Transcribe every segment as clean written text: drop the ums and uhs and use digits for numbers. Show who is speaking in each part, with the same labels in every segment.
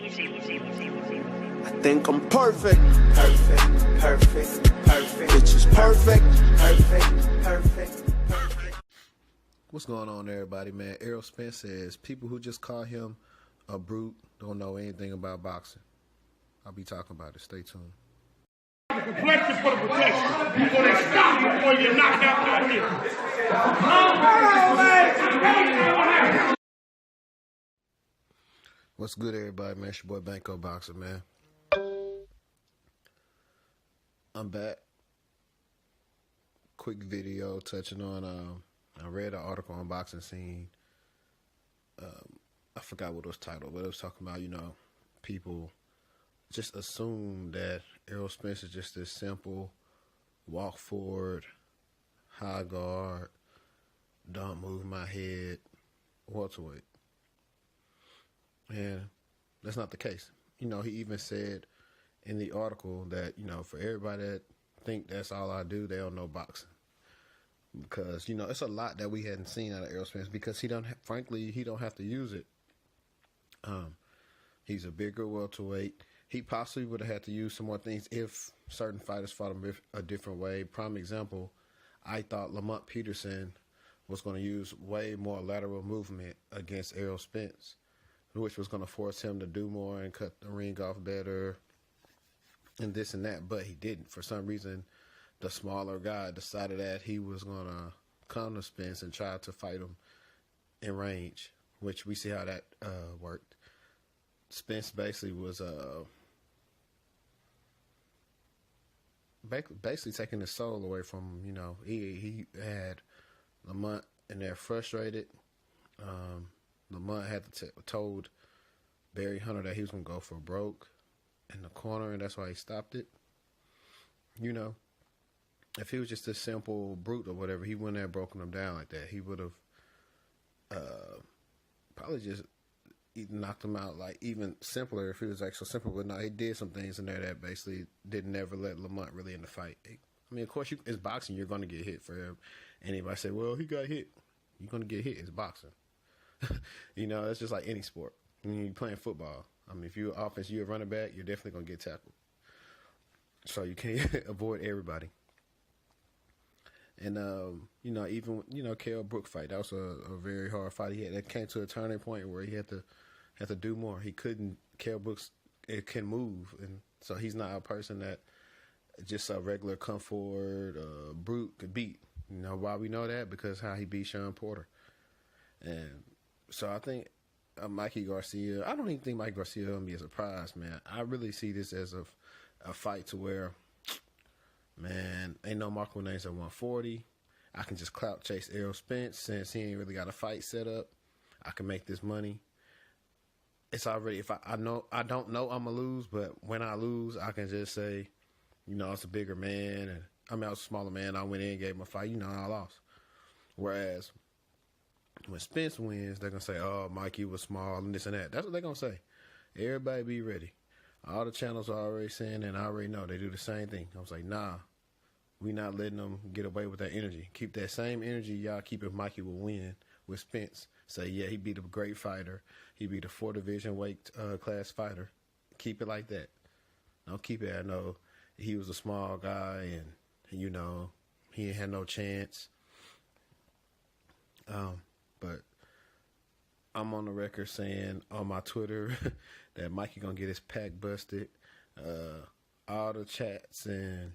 Speaker 1: I think I'm perfect. Bitch is perfect.
Speaker 2: What's going on, everybody, man? Errol Spence says people who just call him a brute don't know anything about boxing. I'll be talking about it. Stay tuned.
Speaker 3: Complexion for the protection. So they stop you before you knock out the hip.
Speaker 2: What's good, everybody, man? It's your boy Banco Boxer, man. I'm back. Quick video touching on, I read an article on Boxing Scene. I forgot what it was titled, but it was talking about, people just assume that Errol Spence is just this simple walk forward, high guard, don't move my head, welterweight. And that's not the case. He even said in the article that, for everybody that think that's all I do, they don't know boxing. Because, it's a lot that we hadn't seen out of Errol Spence because he don't have to use it. He's a bigger welterweight. He possibly would have had to use some more things if certain fighters fought him a different way. Prime example, I thought Lamont Peterson was going to use way more lateral movement against Errol Spence, which was going to force him to do more and cut the ring off better and this and that. But he didn't. For some reason, the smaller guy decided that he was going to come to Spence and try to fight him in range, which we see how that worked. Spence basically was basically taking his soul away from him. He had Lamont in there frustrated. Lamont had told Barry Hunter that he was going to go for broke in the corner, and that's why he stopped it. If he was just a simple brute or whatever, he wouldn't have broken him down like that. He would have probably just knocked him out like even simpler if he was actually simple. But no, he did some things in there that basically didn't never let Lamont really in the fight. I mean, of course, it's boxing. You're going to get hit for him. Anybody say, well, he got hit. You're going to get hit. It's boxing. It's just like any sport. When you're playing football, I mean, if you're offense, you're a running back, you're definitely going to get tackled. So you can't avoid everybody. And, even, Kell Brook fight, that was a very hard fight. That came to a turning point where he had to do more. He couldn't, Kell Brooks, it can move. And so he's not a person that just a regular come forward, brute could beat. Why we know that? Because how he beat Sean Porter. And so I think Mikey Garcia, I don't even think Mikey Garcia will be a surprise, man. I really see this as a fight to where, man, ain't no Marco names at 140. I can just clout chase Errol Spence since he ain't really got a fight set up. I can make this money. It's already, if I don't know I'm going to lose, but when I lose, I can just say, it's a bigger man. And I was a smaller man. I went in, gave him a fight. I lost. Whereas when Spence wins, they're going to say, oh, Mikey was small and this and that. That's what they're going to say. Everybody be ready. All the channels are already saying, and I already know they do the same thing. I was like, nah, we not letting them get away with that energy. Keep that same energy y'all keep if Mikey will win with Spence. Say, yeah, he beat a great fighter. He beat a 4 division weight class fighter. Keep it like that. Don't keep it, I know he was a small guy and, he ain't had no chance. But I'm on the record saying on my Twitter that Mikey gonna get his pack busted. All the chats and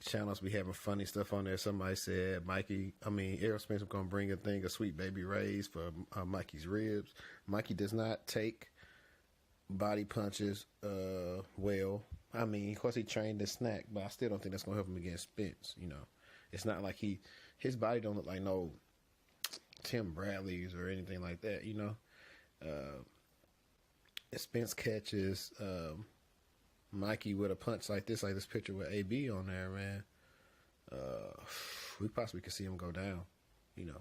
Speaker 2: channels be having funny stuff on there. Somebody said Errol Spence was gonna bring a thing of Sweet Baby Ray's for Mikey's ribs. Mikey does not take body punches well. I mean, of course he trained to snack, but I still don't think that's gonna help him against Spence. It's not like his body don't look like no Tim Bradley's or anything like that. Spence catches Mikey with a punch like this picture with AB on there, man. We possibly could see him go down. And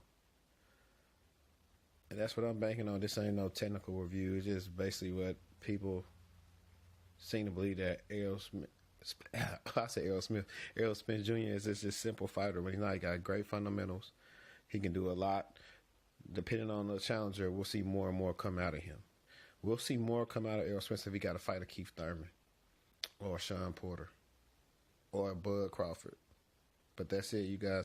Speaker 2: that's what I'm banking on. This ain't no technical review. It's just basically what people seem to believe that Errol Spence Jr. is just a simple fighter, but he's not. He got great fundamentals. He can do a lot. Depending on the challenger, we'll see more and more come out of him. We'll see more come out of Errol Spence if he got to fight a Keith Thurman or Sean Porter or Bud Crawford. But that's it, you guys.